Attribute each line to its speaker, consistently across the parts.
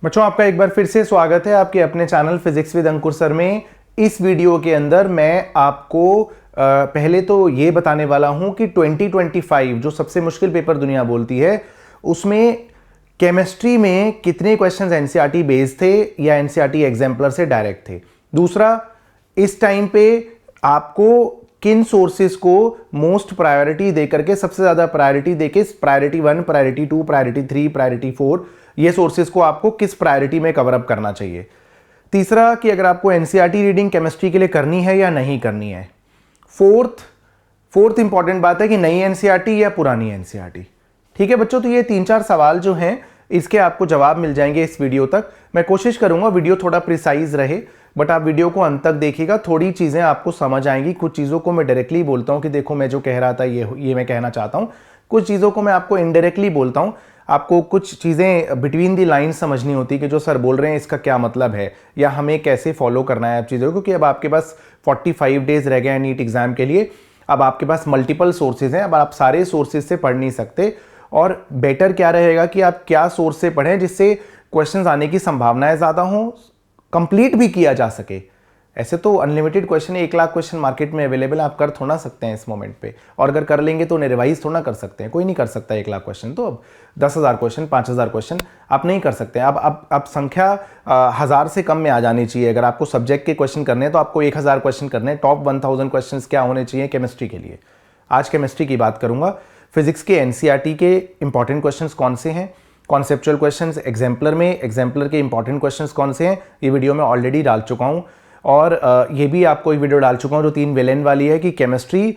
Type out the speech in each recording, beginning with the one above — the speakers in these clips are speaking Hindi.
Speaker 1: बच्चों, आपका एक बार फिर से स्वागत है आपके अपने channel physics with Ankur sir में। इस वीडियो के अंदर मैं आपको पहले तो ये बताने वाला हूं कि 2025 जो सबसे मुश्किल पेपर दुनिया बोलती है उसमें केमिस्ट्री में कितने क्वेश्चंस एनसीईआरटी बेस्ड थे या एनसीईआरटी एग्जाम्पलर से डायरेक्ट थे। दूसरा, इस टाइम पे आपको किन सोर्सेज को मोस्ट प्रायोरिटी देकर के सबसे ज्यादा प्रायोरिटी देके प्रायोरिटी 1, प्रायोरिटी 2, प्रायोरिटी 3, प्रायोरिटी 4 ये सोर्सेज को आपको किस प्रायोरिटी में कवर अप करना चाहिए। तीसरा कि अगर आपको एनसीईआरटी रीडिंग केमिस्ट्री के लिए करनी है या नहीं करनी है। फोर्थ इंपॉर्टेंट बात है कि नई एनसीईआरटी या पुरानी एनसीईआरटी। ठीक है बच्चों, तो ये 3-4 सवाल जो हैं इसके आपको जवाब मिल जाएंगे इस वीडियो तक। मैं कोशिश करूंगा वीडियो थोड़ा प्रिसाइज रहे, बट आप वीडियो को अंत तक देखिएगा, थोड़ी चीजें आपको समझ आएंगी। कुछ चीजों को मैं डायरेक्टली बोलता हूं कि देखो मैं जो कह रहा था ये मैं कहना चाहता हूं। कुछ चीजों को मैं आपको इनडायरेक्टली बोलता हूं। आपको कुछ चीजें बिटवीन दी लाइन समझनी होती है कि जो सर बोल रहे हैं इसका क्या मतलब है या हमें कैसे फॉलो करना है आप चीजों को, क्योंकि अब आपके पास 45 डेज रह गए हैं नीट एग्जाम के लिए। अब आपके पास मल्टीपल सोर्सेज हैं, अब आप सारे सोर्सेज से पढ़ नहीं सकते, और बेटर क्या रहेगा कि आप क्या सोर्स से पढ़ें जिससे क्वेश्चंस आने की संभावनाएं ज्यादा हों, कंप्लीट भी किया जा सके। ऐसे तो अनलिमिटेड क्वेश्चन है, 1 लाख क्वेश्चन मार्केट में अवेलेबल, आप कर थोड़ा सकते हैं इस मोमेंट पे, और अगर कर लेंगे तो रिवाइज थोड़ा कर सकते हैं। कोई नहीं कर सकता 1 लाख क्वेश्चन, तो अब 10,000 क्वेश्चन, 5,000 क्वेश्चन आप नहीं कर सकते। अब संख्या 1000 से कम में आ जानी चाहिए। अगर आपको सब्जेक्ट के क्वेश्चन करने हैं तो आपको 1000 क्वेश्चन करने हैं। टॉप 1000 क्वेश्चन क्या होने चाहिए केमिस्ट्री के लिए। आज केमिस्ट्री की बात करूंगा। फिजिक्स के एनसीईआरटी के इंपॉर्टेंट क्वेश्चंस कौन से हैं, कॉन्सेप्चुअल क्वेश्चंस एग्जाम्पलर में, एग्जाम्पलर के इंपॉर्टेंट क्वेश्चंस कौन से हैं, ये वीडियो में ऑलरेडी डाल चुका हूं। और ये भी आपको एक वीडियो डाल चुका हूं जो 3 विलेन वाली है कि केमिस्ट्री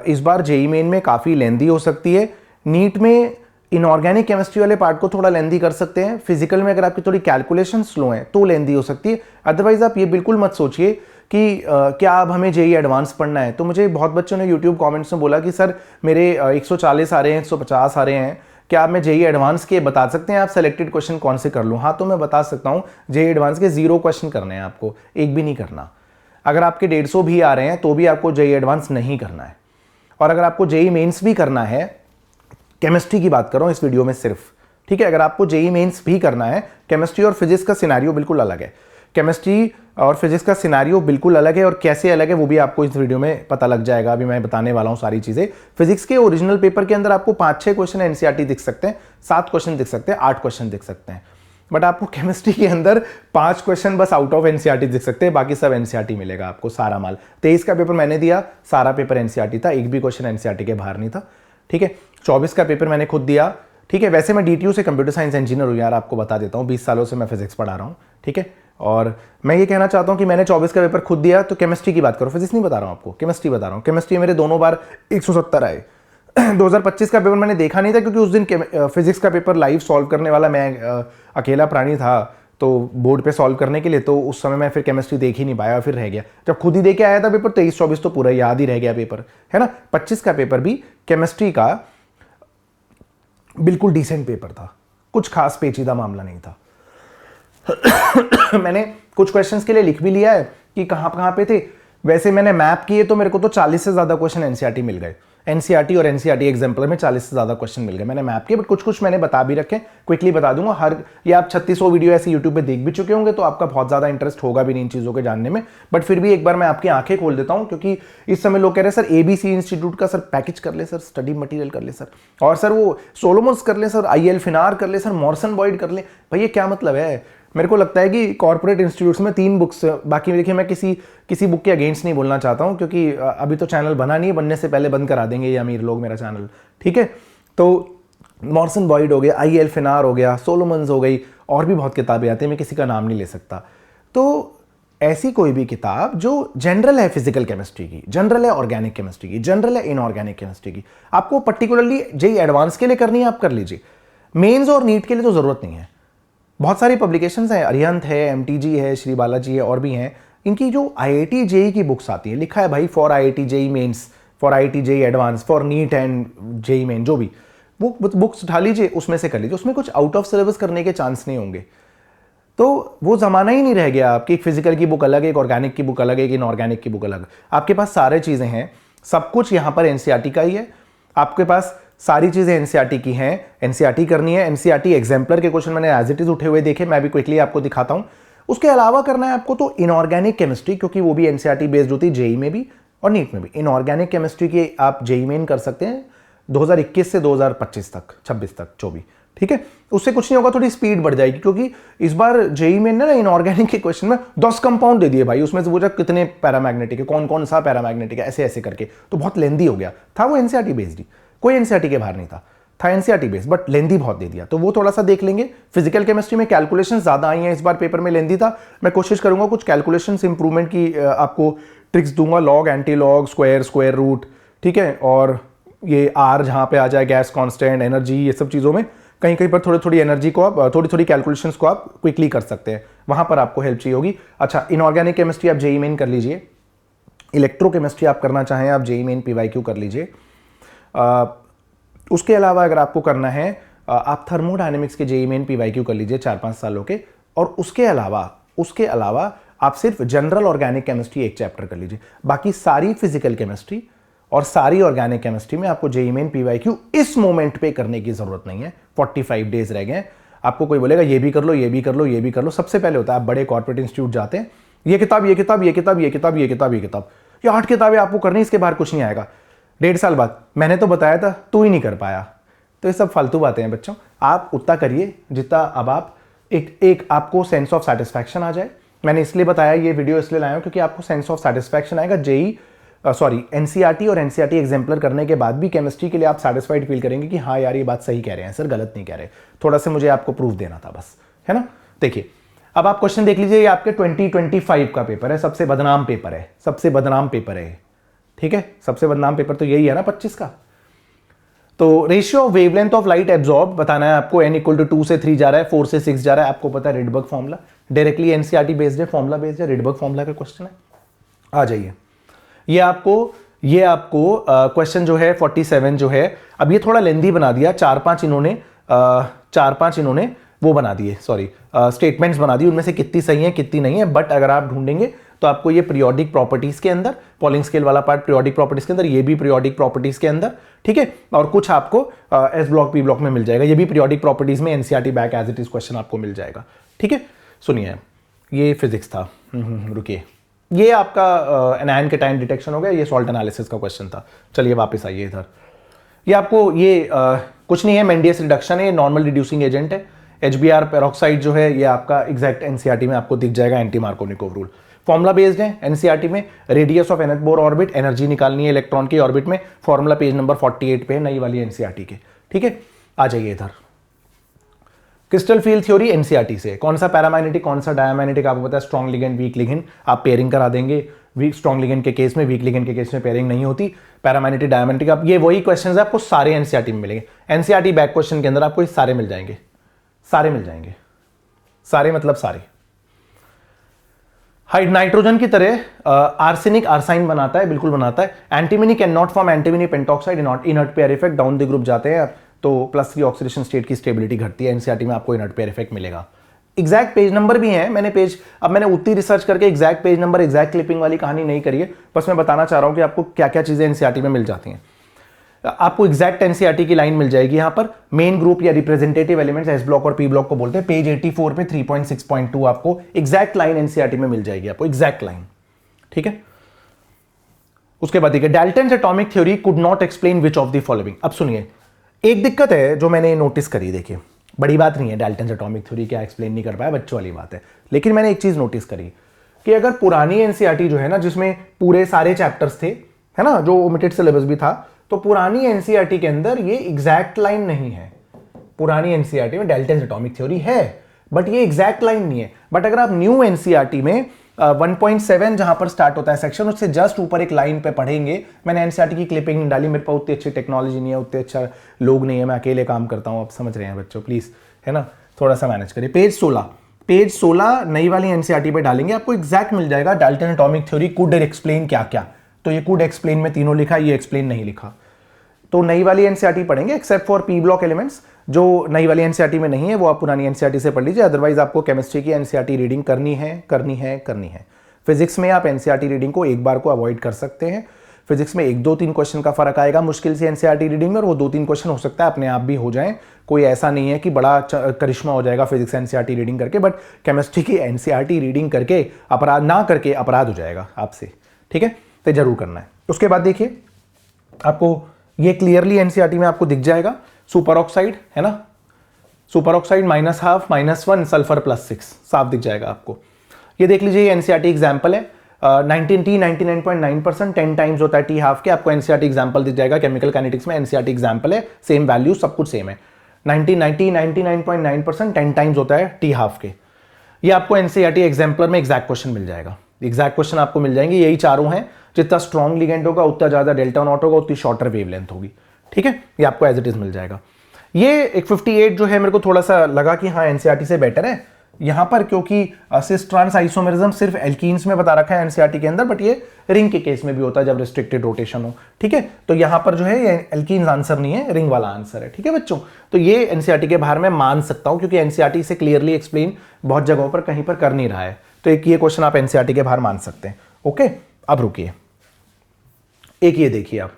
Speaker 1: इस बार जेईई मेन में काफ़ी लेंदी हो सकती है। नीट में इनऑर्गेनिक केमिस्ट्री वाले पार्ट को थोड़ा लेंदी कर सकते हैं। फिजिकल में अगर आपकी थोड़ी कैलकुलेशन स्लो हैं तो लेंदी हो सकती है। अदरवाइज आप ये बिल्कुल मत सोचिए कि क्या अब हमें जेईई एडवांस पढ़ना है। तो मुझे बहुत बच्चों ने यूट्यूब कमेंट्स में बोला कि सर मेरे 140 आ रहे हैं, 150 आ रहे हैं, क्या आप मैं जेईई एडवांस के बता सकते हैं आप सेलेक्टेड क्वेश्चन कौन से कर लूँ। हाँ, तो मैं बता सकता हूँ। जेईई एडवांस के 0 क्वेश्चन करने हैं आपको, एक भी नहीं करना। अगर आपके 150 भी आ रहे हैं तो भी आपको जेईई एडवांस नहीं करना है। और अगर आपको जेईई मेंस भी करना है, केमिस्ट्री की बात कर रहा हूँ इस वीडियो में सिर्फ, ठीक है, अगर आपको जेईई मेंस भी करना है, केमिस्ट्री और फिजिक्स का सिनेरियो बिल्कुल अलग है। केमिस्ट्री और फिजिक्स का सिनेरियो बिल्कुल अलग है, और कैसे अलग है वो भी आपको इस वीडियो में पता लग जाएगा। अभी मैं बताने वाला हूं सारी चीजें। फिजिक्स के ओरिजिनल पेपर के अंदर आपको 5-6 क्वेश्चन एनसीईआरटी दिख सकते हैं, 7 क्वेश्चन दिख सकते हैं, 8 क्वेश्चन दिख सकते हैं, बट आपको केमिस्ट्री के अंदर 5 क्वेश्चन बस आउट ऑफ एनसीईआरटी दिख सकते हैं, बाकी सब एनसीईआरटी मिलेगा आपको सारा माल। 23 का पेपर मैंने दिया, सारा पेपर एनसीईआरटी था, एक भी क्वेश्चन एनसीईआरटी के बाहर नहीं था। ठीक है, 24 का पेपर मैंने खुद दिया। ठीक है, वैसे मैं डीटीयू से कंप्यूटर साइंस इंजीनियर हूँ यार, आपको बता देता हूँ, 20 सालों से मैं फिजिक्स पढ़ा रहा हूँ। ठीक है, और मैं ये कहना चाहता हूँ कि मैंने 24 का पेपर खुद दिया। तो केमिस्ट्री की बात करो, फिजिक्स नहीं बता रहा हूँ आपको, केमिस्ट्री बता रहा हूँ। केमिस्ट्री मेरे दोनों बार 170 आए। 2025 का पेपर मैंने देखा नहीं था क्योंकि उस दिन फिजिक्स का पेपर लाइव सॉल्व करने वाला मैं अकेला प्राणी था तो बोर्ड पे सॉल्व करने के लिए, तो उस समय मैं फिर केमिस्ट्री देख ही नहीं पाया, फिर रह गया। जब खुद ही दे के आया था पेपर 23-24 तो पूरा याद ही रह गया पेपर, है ना। 25 का पेपर भी केमिस्ट्री का बिल्कुल डिसेंट पेपर था, कुछ खास पेचीदा मामला नहीं था। मैंने कुछ क्वेश्चंस के लिए लिख भी लिया है कि कहां पे थे। वैसे मैंने मैप किए तो मेरे को तो 40 से ज्यादा क्वेश्चन एनसीईआरटी मिल गए। एनसीईआरटी और एनसीईआरटी एग्जाम्पलर में 40 से ज्यादा क्वेश्चन मिल गए मैंने मैप किए, बट कुछ मैंने बता भी रखे, क्विकली बता दूंगा। हर ये आप 3600 वीडियो ऐसे यूट्यूब पे देख भी चुके होंगे तो आपका बहुत ज्यादा इंटरेस्ट होगा भी नहीं इन चीजों के जानने में, बट फिर भी एक बार मैं आपकी आंखें खोल देता हूं, क्योंकि इस समय लोग कह रहे हैं सर एबीसी इंस्टीट्यूट का सर पैकेज कर ले सर, स्टडी मटेरियल कर ले सर, और सर वो सोलोमन्स कर ले सर, आईएल फिनार कर ले सर, मॉर्सन बॉयड कर ले। भाई ये क्या मतलब है। मेरे को लगता है कि कॉर्पोरेट इंस्टीट्यूट्स में 3 बुक्स, बाकी देखिए मैं किसी बुक के अगेंस्ट नहीं बोलना चाहता हूं, क्योंकि अभी तो चैनल बना नहीं है, बनने से पहले बंद करा देंगे ये अमीर लोग मेरा चैनल। ठीक है, तो मॉर्सन बॉयड हो गया, आईएल फिनार हो गया, सोलोमन्स हो गई, और भी बहुत किताबें आती हैं, मैं किसी का नाम नहीं ले सकता। तो ऐसी कोई भी किताब जो जनरल है फिजिकल केमिस्ट्री की, जनरल है ऑर्गेनिक केमिस्ट्री की, जनरल है इनऑर्गेनिक केमिस्ट्री की, आपको पर्टिकुलरली जेईई एडवांस के लिए करनी है आप कर लीजिए। मेंस और नीट के लिए तो जरूरत नहीं है। बहुत सारी पब्लिकेशंस हैं, अरिहंत है, एमटीजी है, श्री बालाजी है, और भी हैं। इनकी जो आईआईटी जेईई की बुक्स आती है, लिखा है भाई for IIT JEE mains, for IIT JEE advance, for NEET and JEE main, जो भी बुक्स उठा लीजिए, उसमें से कर लीजिए। उसमें कुछ आउट ऑफ सिलेबस करने के चांस नहीं होंगे। तो वो जमाना ही नहीं रह गया आपकी एक फिजिकल की बुक अलग, एक ऑर्गेनिक की बुक अलग, एक इनऑर्गेनिक की बुक अलग। आपके पास सारे चीजें हैं, सब कुछ यहां पर एनसीईआरटी का ही है। आपके पास सारी चीजें एनसीईआरटी की हैं, एनसीईआरटी करनी है। एनसीईआरटी एग्जाम्पलर के क्वेश्चन मैंने एज इट इज उठे हुए देखे, मैं भी क्विकली आपको दिखाता हूं। उसके अलावा करना है आपको तो इनऑर्गेनिक केमिस्ट्री, क्योंकि वो भी एनसीईआरटी बेस्ड होती है, जेई में भी और नीट में भी। इनऑर्गेनिक केमिस्ट्री की आप जेई मेन कर सकते हैं 2021 से 2025 तक, 26 तक, 24, ठीक है। उससे कुछ नहीं होगा, थोड़ी स्पीड बढ़ जाएगी, क्योंकि इस बार जेई में ना इनऑर्गेनिक के क्वेश्चन में 10 कंपाउंड दे दिए भाई, उसमें से पूछा कितने पैरामैग्नेटिक है, कौन कौन सा पैरामैग्नेटिक है, ऐसे ऐसे करके, तो बहुत लेंदी हो गया था। वो एनसीईआरटी बेस्ड ही, कोई एनसीईआरटी के बाहर नहीं था एनसीईआरटी बेस्ड, बट लेंदी बहुत दे दिया, तो वो थोड़ा सा देख लेंगे। फिजिकल केमिस्ट्री में कैलकुलेशन ज्यादा आई हैं इस बार पेपर में, लेंदी था। मैं कोशिश करूंगा कुछ कैलकुलेशन इंप्रूवमेंट की आपको ट्रिक्स दूंगा, log, anti log, square, square root, ठीक है, और ये आर जहां पे आ जाए, गैस कांस्टेंट, एनर्जी, ये सब चीज़ों में कहीं कहीं पर थोड़ी थोड़ी एनर्जी को आप, थोड़ी थोड़ी कैलकुलेशंस को आप क्विकली कर सकते हैं, वहां पर आपको हेल्प चाहिए होगी। अच्छा, इनऑर्गेनिक केमिस्ट्री आप जेई मेन कर लीजिए, इलेक्ट्रोकेमिस्ट्री आप करना चाहें आप जेई मेन पीवाईक्यू कर लीजिए। उसके अलावा अगर आपको करना है आप थर्मोडायनेमिक्स के जेई मेन पीवाईक्यू कर लीजिए 4-5 सालों के। और उसके अलावा आप सिर्फ जनरल ऑर्गेनिक केमिस्ट्री एक चैप्टर कर लीजिए। बाकी सारी फिजिकल केमिस्ट्री और सारी ऑर्गेनिक केमिस्ट्री में आपको जेई मेन पीवाईक्यू इस मोमेंट पे करने की जरूरत नहीं है। 45 डेज रह गए, आपको कोई बोलेगा ये भी कर लो, ये भी कर लो, ये भी कर लो। सबसे पहले होता है आप बड़े कॉर्पोरेट इंस्टीट्यूट जाते हैं, ये किताब, ये किताब, ये किताब, ये किताब, ये किताब, ये किताब, ये 8 किताबें आपको करनी, इसके बाहर कुछ नहीं आएगा। 1.5 साल बाद मैंने तो बताया था, तू ही नहीं कर पाया। तो ये सब फालतू बातें हैं बच्चों, आप उतना करिए जितना अब आप एक आपको सेंस ऑफ सेटिस्फैक्शन आ जाए। मैंने इसलिए बताया, ये वीडियो इसलिए लाया हूं क्योंकि आपको सेंस ऑफ सेटिस्फैक्शन आएगा। एनसीईआरटी और एनसीईआरटी एग्जाम्पलर करने के बाद भी केमिस्ट्री के लिए आप सेटिस्फाइड फील करेंगे कि हाँ यार ये बात सही कह रहे हैं सर, गलत नहीं कह रहे, थोड़ा सा मुझे आपको प्रूफ देना था बस, है ना। देखिए अब आप क्वेश्चन देख लीजिए, ये आपके 2025 का पेपर है, सबसे बदनाम पेपर है, सबसे बदनाम पेपर है, ठीक है। सबसे बदनाम पेपर तो यही है ना 25 का। तो ratio of wavelength of light absorb बताना है आपको, n = 2 से 3 जा रहा है, 4 से 6 जा रहा है। आपको पता है Rydberg formula, directly NCERT based है, फॉर्मूला बेस्ड है, रिडबर्ग फॉर्मूला का क्वेश्चन है। आ जाइए, ये आपको क्वेश्चन जो है 47 जो है, अब ये थोड़ा लेंदी बना दिया, 4-5 इन्होंने वो बना दिए, सॉरी स्टेटमेंट्स बना दी, उनमें से कितनी सही है कितनी नहीं है। बट अगर आप ढूंढेंगे तो आपको ये पीरियोडिक प्रॉपर्टीज के अंदर, पॉलिंग स्केल वाला पार्ट पीरियोडिक प्रॉपर्टीज के अंदर, ये भी पीरियोडिक प्रॉपर्टीज के अंदर, ठीक है। और कुछ आपको एस ब्लॉक पी ब्लॉक में मिल जाएगा, ये भी पीरियोडिक प्रॉपर्टीज में NCERT back as it is question आपको मिल जाएगा, ठीक है। सुनिए, ये फिजिक्स था, रुकिए, ये आपका एनायन के टाइम डिटेक्शन हो गया, ये सॉल्ट एनालिसिस का क्वेश्चन था। चलिए वापस आइए इधर, ये आपको ये कुछ नहीं है, मेंडियस रिडक्शन है, नॉर्मल रिड्यूसिंग एजेंट है। HBr पेरोक्साइड जो है ये आपका एग्जैक्ट एनसीईआरटी में आपको दिख जाएगा, anti Markovnikov rule. Formula based है एनसीईआरटी में, radius of nth Bohr orbit, energy निकालनी है इलेक्ट्रॉन की ऑर्बिट में, फॉर्मूला पेज नंबर 48 पे है, नई वाली एनसीईआरटी के, ठीक है। आ जाइए इधर, क्रिस्टल फील्ड थ्योरी एनसीईआरटी से, कौन सा पैरामैग्नेटिक कौन सा डायमैग्नेटिक आपको पता है, स्ट्रॉन्ग लिगेंड वीक लिगेंड आप पेयरिंग करा देंगे, वीक स्ट्रॉन्ग लिगेंड के केस में, वीक लिगेंड के केस में पेयरिंग नहीं होती। पैरामैग्नेटिक डायमैग्नेटिक, आप ये वही क्वेश्चंस है आपको सारे एनसीईआरटी में मिलेंगे, एनसीईआरटी बैक क्वेश्चन के अंदर आपको ये सारे मिल जाएंगे, सारे मिल जाएंगे, सारे मतलब सारे। हाइड नाइट्रोजन की तरह आर्सेनिक आर्साइन बनाता है, बिल्कुल बनाता है। Antimony can not form antimony pentoxide, inert pair effect, down the group जाते हैं तो +3 ऑक्सीडेशन स्टेट की स्टेबिलिटी घटती है। एनसीईआरटी में आपको इनर्ट पेयर इफेक्ट मिलेगा। एग्जैक्ट पेज नंबर भी है, मैंने उतनी रिसर्च करके exact page number, exact clipping वाली कहानी नहीं करी है, बस मैं बताना चाह रहा हूं कि आपको क्या क्या चीजें एनसीईआरटी में मिल जाती हैं। आपको एग्जैक्ट एनसीईआरटी की लाइन मिल जाएगी यहां पर, मेन ग्रुप या रिप्रेजेंटेटिव एलिमेंट्स एस ब्लॉक और पी ब्लॉक को बोलते हैं। पेज 84 पे 3.6.2 आपको एग्जैक्ट लाइन एनसीईआरटी में मिल जाएगी, आपको एग्जैक्ट लाइन, ठीक है। उसके बाद देखिए, Dalton's atomic theory could not explain which of the following. अब सुनिए, एक दिक्कत है जो मैंने नोटिस करी, देखिए बड़ी बात नहीं है, डाल्टन्स एटॉमिक थ्योरी क्या एक्सप्लेन नहीं कर पाया, बच्चों वाली बात है, लेकिन मैंने एक चीज नोटिस करी कि अगर पुरानी एनसीईआरटी जो है ना, जिसमें पूरे सारे चैप्टर्स थे, है ना, जो ओमिटेड सिलेबस भी था, तो पुरानी एनसीईआरटी के अंदर ये एग्जैक्ट लाइन नहीं है। पुरानी एनसीईआरटी में डाल्टन्स एटॉमिक थ्योरी है, बट ये एग्जैक्ट लाइन नहीं है। बट अगर आप न्यू एनसीईआरटी में 1.7 जहां पर स्टार्ट होता है सेक्शन, उससे जस्ट ऊपर एक लाइन पे पढ़ेंगे, मैंने एनसीईआरटी की क्लिपिंग नहीं डाली, मेरे पास उतनी अच्छी टेक्नोलॉजी नहीं है, उतने अच्छा लोग नहीं है, मैं अकेले काम करता हूं, आप समझ रहे हैं बच्चों, प्लीज, है ना, थोड़ा सा मैनेज करिए। पेज 16 नई वाली एनसीईआरटी पे डालेंगे, आपको एग्जैक्ट मिल जाएगा Dalton atomic theory could explain क्या क्या। तो ये कुड एक्सप्लेन में तीनों लिखा, ये एक्सप्लेन नहीं लिखा। तो नई वाली एनसीईआरटी पढ़ेंगे, except for P block elements, जो नई वाली एनसीईआरटी में नहीं है वो आप पुरानी एनसीईआरटी से पढ़ लीजिए। अदरवाइज आपको केमिस्ट्री की एनसीईआरटी रीडिंग करनी है। फिजिक्स में आप एनसीईआरटी रीडिंग को एक बार को अवॉइड कर सकते हैं। फिजिक्स में 1-2-3 क्वेश्चन का फर्क आएगा मुश्किल से एनसीईआरटी रीडिंग में, और वो 2-3 क्वेश्चन हो सकता है अपने आप भी हो जाएं। कोई ऐसा नहीं है कि बड़ा करिश्मा हो जाएगा फिजिक्स एनसीईआरटी रीडिंग करके, बट केमिस्ट्री की एनसीईआरटी रीडिंग करके अपराध ना करके अपराध हो जाएगा आपसे, ठीक है। तो जरूर करना है। उसके बाद देखिए आपको ये क्लियरली एनसीईआरटी में आपको दिख जाएगा, सुपर ऑक्साइड है ना, सुपर ऑक्साइड -½ -1 सल्फर +6 साफ दिख जाएगा आपको। ये देख लीजिए, ये एनसीईआरटी एग्जाम्पल है। 99.9% 10 टाइम्स होता है T½ के, आपको एनसीईआरटी एग्जाम्पल दिख जाएगा। केमिकल काइनेटिक्स में एनसीईआरटी एग्जाम्पल है, सेम वैल्यू सब कुछ सेम है। 99.9% 10 टाइम्स होता है T½ के। ये आपको एनसीईआरटी एग्जाम्पलर में एग्जैक्ट क्वेश्चन मिल जाएगा। एग्जैक्ट क्वेश्चन आपको मिल जाएंगे, यही चारों हैं। जितना स्ट्रॉन्ग लिगेंड होगा उतना ज्यादा डेल्टा नॉट होगा, उतनी शॉर्टर वेवलेंथ होगी, ठीक है। ये आपको एज इट इज मिल जाएगा। ये एक 58 जो है मेरे को थोड़ा सा लगा कि हाँ एनसीईआरटी से बेटर है यहां पर, क्योंकि सिस ट्रांस आइसोमेरिज्म सिर्फ एल्कीन्स में बता रखा है एनसीईआरटी के अंदर, बट ये रिंग के केस में भी होता है जब रिस्ट्रिक्टेड रोटेशन हो, ठीक है। तो यहां पर जो है ये एल्कीन्स आंसर नहीं है, रिंग वाला आंसर है, ठीक है बच्चों। तो ये एनसीईआरटी के बाहर मैं मान सकता हूं, क्योंकि एनसीईआरटी से क्लियरली एक्सप्लेन बहुत जगहों पर कहीं पर कर नहीं रहा है। तो एक ये क्वेश्चन आप एनसीईआरटी के बाहर मान सकते हैं, ओके। अब रुकिए, एक ये देखिए आप,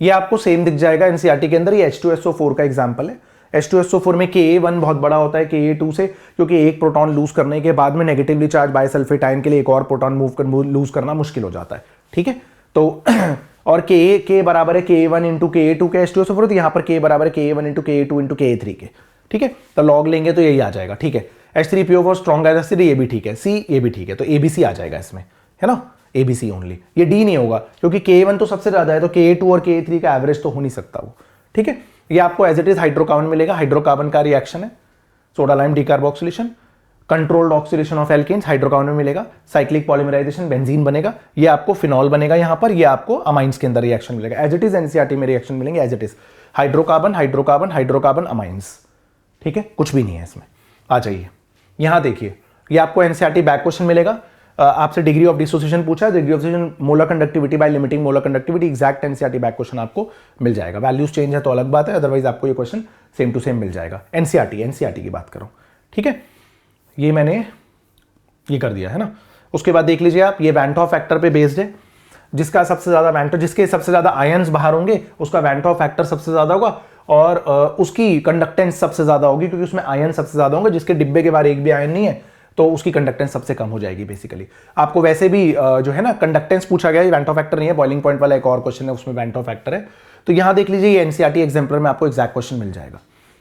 Speaker 1: ये आपको सेम दिख जाएगा एनसीईआरटी के अंदर। ये H2SO4 का एग्जांपल है। H2SO4 में Ka1 बहुत बड़ा होता है Ka2 से, क्योंकि एक प्रोटॉन लूज करने के बाद में नेगेटिवली चार्ज बाइसल्फेट आयन के लिए एक और प्रोटॉन लूज करना मुश्किल हो जाता है, ठीक है। तो और K बराबर है Ka1 इंटू Ka2 के H2SO4, तो यहाँ पर K बराबर है Ka1 into Ka2 into Ka3 के, ठीक है। तो लॉग लेंगे तो यही आ जाएगा, ठीक है। H3PO4 स्ट्रॉन्ग एसिड, ये भी ठीक है। C ये भी ठीक है, तो ABC आ जाएगा इसमें, है ना, ABC ओनली। ये D नहीं होगा, क्योंकि K1 तो सबसे ज्यादा है, तो Ka2 और Ka3 का एवरेज तो हो नहीं सकता वो, ठीक है। ये आपको एज इट इज हाइड्रोकार्बन मिलेगा। हाइड्रोकार्बन का रिएक्शन है soda lime decarboxylation, controlled oxidation of alkanes hydrocarbon में मिलेगा, साइक्लिक पॉलीमराइजेशन बेंजीन बनेगा, ये आपको फिनॉल बनेगा यहां पर, ये आपको अमाइंस के अंदर रिएक्शन मिलेगा। एज इट इज एनसीईआरटी में रिएक्शन मिलेंगे as it is, hydrocarbon hydrocarbon hydrocarbon amines, ठीक है, कुछ भी नहीं है इसमें। आ जाइए यहां देखिए, ये आपको एनसीईआरटी बैक क्वेश्चन मिलेगा। आपसे डिग्री ऑफ डिसोसिएशन पूछा है, degree of dissociation molar conductivity by limiting molar conductivity, exact NCERT back question आपको मिल जाएगा। वैल्यूज चेंज है तो अलग बात है, अदरवाइज आपको ये क्वेश्चन सेम टू सेम मिल जाएगा। एनसीईआरटी की बात करो, ठीक है। ये मैंने ये कर दिया है ना। उसके बाद देख लीजिए आप, ये वैन टॉप फैक्टर पे बेस्ड है। जिसका सबसे ज्यादा जिसके सबसे ज्यादा आयंस बाहर होंगे उसका वैन टॉप फैक्टर सबसे ज्यादा होगा, और उसकी कंडक्टेंस सबसे ज्यादा होगी, क्योंकि उसमें आयन सबसे ज्यादा होंगे। जिसके डिब्बे के बाहर एक भी आयन नहीं है तो उसकी कंडक्टेंस सबसे कम हो जाएगी बेसिकली। आपको वैसे भी जो है ना कंडक्टेंस पूछा गया है, वैन टॉप फैक्टर नहीं है, बॉइलिंग पॉइंट वाला एक और क्वेश्चन है उसमें वैन टॉप फैक्टर है। तो यहां देख लीजिए, ये एनसीईआरटी एग्जाम्पलर में आपको एग्जैक्ट क्वेश्चन मिल जाएगा।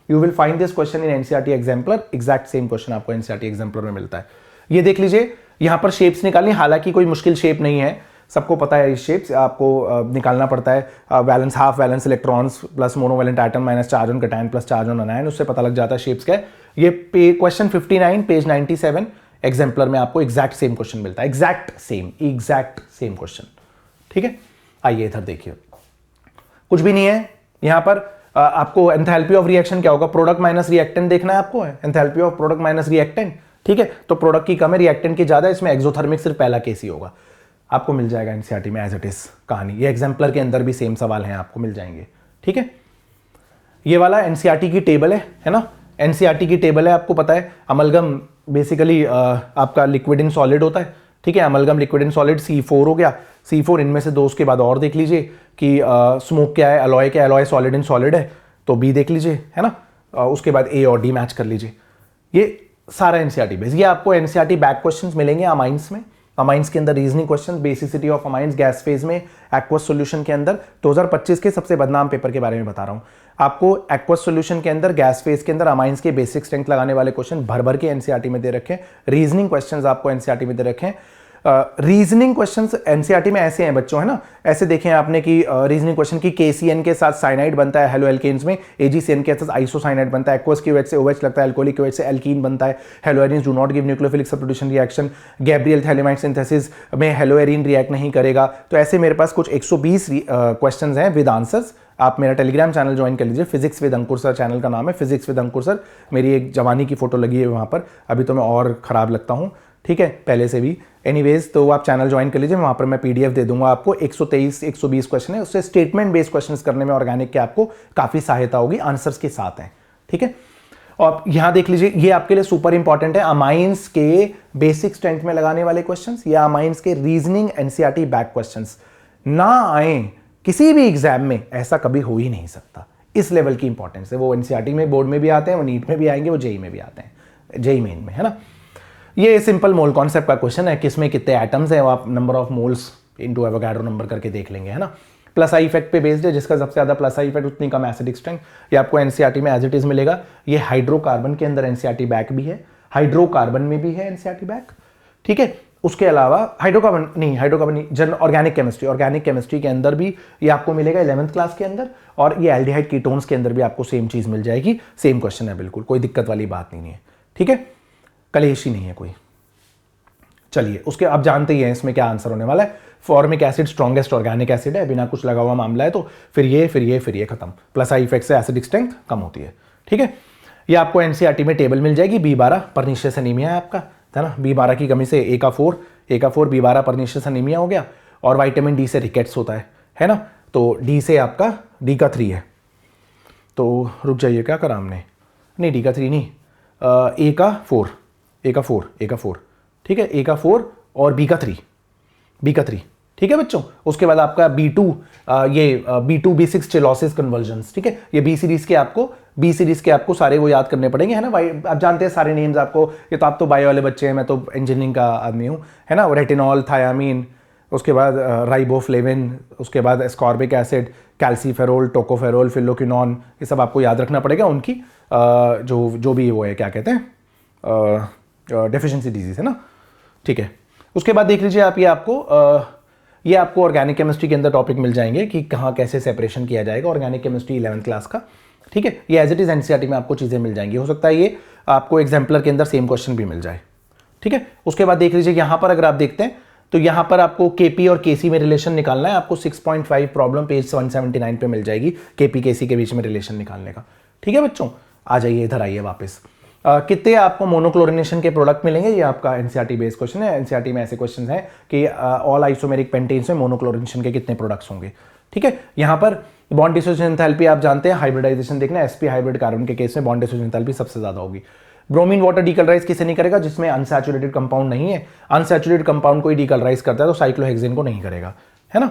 Speaker 1: You will find this question in NCERT exemplar, exact same question आपको एनसीईआरटी एग्जाम्पलर में मिलता है। ये देख लीजिए, यहां पर शेप्स निकालनी, हालांकि कोई मुश्किल शेप नहीं है, सबको पता है। इस शेप्स आपको निकालना पड़ता है। Valence half valence electrons plus monovalent atom minus charge on cation plus charge on अनायन, उससे पता लग जाता है शेप्स क्या है। ये क्वेश्चन 59 पेज 97 एग्जाम्पलर में आपको एग्जैक्ट सेम क्वेश्चन मिलता है, एग्जैक्ट सेम क्वेश्चन, ठीक है। आइए इधर देखिए, कुछ भी नहीं है यहां पर। आपको एंथैल्पी ऑफ रिएक्शन क्या होगा, प्रोडक्ट माइनस रिएक्टेंट देखना है आपको, enthalpy of product minus reactant, ठीक है। तो प्रोडक्ट की कम है, रिएक्टेंट की ज्यादा है, इसमें एक्सोथर्मिक सिर्फ पहला केस ही होगा। आपको मिल जाएगा एनसीईआरटी में एज इट इज कहानी। ये एग्जाम्पलर के अंदर भी सेम सवाल हैं, आपको मिल जाएंगे, ठीक है। ये वाला एनसीईआरटी की टेबल है ना, एनसीईआरटी की टेबल है। आपको पता है अमलगम बेसिकली आपका लिक्विड इन सॉलिड होता है, ठीक है। Amalgam liquid in solid C4 हो गया, C4 इनमें से दो। उसके बाद और देख लीजिए कि स्मोक क्या है, अलॉय क्या है, अलॉय सॉलिड इन सॉलिड है तो B देख लीजिए, है ना। उसके बाद A और D मैच कर लीजिए। ये सारा एनसीईआरटी बेस। ये आपको एनसीईआरटी बैक क्वेश्चंस मिलेंगे अमाइंस में। अमाइंस के अंदर reasoning question, basicity of amines gas phase में, एक्वस सॉल्यूशन के अंदर 2025 के सबसे बदनाम पेपर के बारे में बता रहा हूं आपको। एक्वस सॉल्यूशन के अंदर गैस फेज के अंदर अमाइंस के बेसिक स्ट्रेंथ लगाने वाले क्वेश्चन भर भर के एनसीईआरटी में दे रखे हैं। रीजनिंग क्वेश्चंस आपको एनसीईआरटी में दे रखे हैं। रीजनिंग क्वेश्चंस एनसीईआरटी में ऐसे हैं बच्चों, है ना। ऐसे देखें आपने कि रीजनिंग क्वेश्चन की KCN के साथ साइनाइड बनता है हेलो एल्केन्स में, AgCN के साथ आइसोसाइनाइड बनता है, एक्वस की वजह से OH लगता है, एल्कोहलिक की वजह से एल्कीन बनता है, हेलोएरिन्स do not give nucleophilic substitution reaction, Gabriel phthalimide synthesis में हेलोएरिन रिएक्ट नहीं करेगा। तो ऐसे मेरे पास कुछ 120 क्वेश्चंस हैं विद आंसर्स। आप मेरा टेलीग्राम चैनल ज्वाइन कर लीजिए, physics with Ankur sir channel का नाम है, फिजिक्स विद अंकुर सर। मेरी एक जवानी की फोटो लगी है वहां पर, अभी तो मैं और खराब लगता हूं, ठीक है, पहले से भी। एनीवेज, तो आप चैनल ज्वाइन कर लीजिए, वहां पर मैं PDF दे दूंगा आपको। 123-120 क्वेश्चन है, उससे स्टेटमेंट बेस्ड क्वेश्चंस करने में ऑर्गेनिक के आपको काफी सहायता होगी, आंसर्स के साथ हैं, ठीक है। और यहां देख लीजिए, ये आपके लिए सुपर इंपॉर्टेंट है, अमाइंस के बेसिक स्ट्रेंथ में लगाने वाले क्वेश्चंस या अमाइंस के रीजनिंग एनसीईआरटी बैक क्वेश्चंस। ना आए किसी भी एग्जाम में, ऐसा कभी हो ही नहीं सकता। इस लेवल की इंपॉर्टेंस है। वो एनसीईआरटी में, बोर्ड में भी आते हैं, वो नीट में भी आएंगे, वो जेई में भी आते हैं, जेई मेन में, है ना। ये सिंपल मोल कॉन्सेप्ट का क्वेश्चन है, किसमें कितने एटम्स हैं, वो आप number of moles into Avogadro number करके देख लेंगे, है ना। प्लस आई इफेक्ट पे बेस्ड है, जिसका सबसे ज्यादा प्लस आई इफेक्ट उतनी कम एसिडिक स्ट्रेंथ। ये आपको एनसीईआरटी में एज इट इज मिलेगा। ये हाइड्रोकार्बन के अंदर एनसीईआरटी बैक भी है, हाइड्रोकार्बन में भी है एनसीईआरटी बैक, ठीक है। उसके अलावा हाइड्रोकार्बन नहीं, जनरल ऑर्गेनिक केमिस्ट्री के अंदर भी ये आपको मिलेगा 11th क्लास के अंदर, और ये एल्डिहाइड कीटोन्स के अंदर भी आपको सेम चीज मिल जाएगी। सेम क्वेश्चन है, बिल्कुल कोई दिक्कत वाली बात नहीं है, ठीक है, कलेश ही नहीं है कोई। चलिए, उसके अब जानते ही हैं इसमें क्या आंसर होने वाला है। Formic acid strongest organic acid है, बिना कुछ लगा हुआ मामला है, तो फिर ये खत्म। प्लस आई इफेक्ट से एसिडिक स्ट्रेंथ कम होती है, ठीक है। ये आपको एनसीईआरटी में टेबल मिल जाएगी। B12 परनीशियस एनीमिया है आपका, है ना। B12 की कमी से A का 4 B12 परनीशियस एनीमिया हो गया, और विटामिन डी से रिकेट्स होता है ना। तो डी से आपका D का 3 है, तो रुक जाइए, क्या करा हमने, नहीं D का 3 नहीं, A का 4, ठीक है, A का 4 और B का 3, ठीक है बच्चों। उसके बाद आपका B2, ये B2 B6 चेलोसिस कन्वर्जन्स, ठीक है। ये बी सीरीज के आपको सारे वो याद करने पड़ेंगे, है ना भाई। आप जानते हैं सारे नेम्स आपको, ये तो आप तो बायो वाले बच्चे हैं, मैं तो इंजीनियरिंग का आदमी हूँ, है ना। रेटिनॉल, थायामीन, उसके बाद राइबोफ्लेविन, उसके बाद ascorbic acid, calciferol, tocopherol, phylloquinone, ये सब आपको याद रखना पड़ेगा। उनकी जो भी वो है, क्या कहते हैं, डेफिशिएंसी डिजीज, है ना, ठीक है। उसके बाद देख लीजिए आप, ये आपको ऑर्गेनिक केमिस्ट्री के अंदर टॉपिक मिल जाएंगे कि कहाँ कैसे सेपरेशन किया जाएगा, ऑर्गेनिक केमिस्ट्री 11th क्लास का, ठीक है। ये एज इट इज एनसीईआरटी में आपको चीज़ें मिल जाएंगी। हो सकता है ये आपको एग्जाम्पलर के अंदर सेम क्वेश्चन भी मिल जाए, ठीक है। उसके बाद देख लीजिए यहाँ पर अगर आप देखते हैं तो यहाँ पर आपको केपी और केसी में रिलेशन निकालना है। आपको 6.5 प्रॉब्लम पेज 179 पे मिल जाएगी, केपी केसी के बीच में रिलेशन निकालने का, ठीक है बच्चों। आ जाइए, इधर आइए वापस। कितने आपको मोनोक्लोरिनेशन के प्रोडक्ट मिलेंगे, ये आपका एनसीईआरटी बेस्ड क्वेश्चन है। एनसीईआरटी में ऐसे क्वेश्चन हैं कि ऑल आइसोमेरिक पेंटेन्स में मोनोक्लोरिनेशन के कितने प्रोडक्ट्स होंगे, ठीक है। यहाँ पर बॉन्ड डिसोसिएशन एंथैल्पी आप जानते हैं, हाइब्रिडाइजेशन देखना, sp हाइब्रिड कार्बन के केस में बॉन्ड डिसोसिएशन एंथैल्पी सबसे ज्यादा होगी। ब्रोमीन वाटर डीकलराइज किसे नहीं करेगा, जिसमें अनसैचुरेटेड कंपाउंड नहीं है। अनसैचुरेटेड कंपाउंड को ही डीकलराइज करता है, तो साइक्लोहेक्सेन को नहीं करेगा, है ना।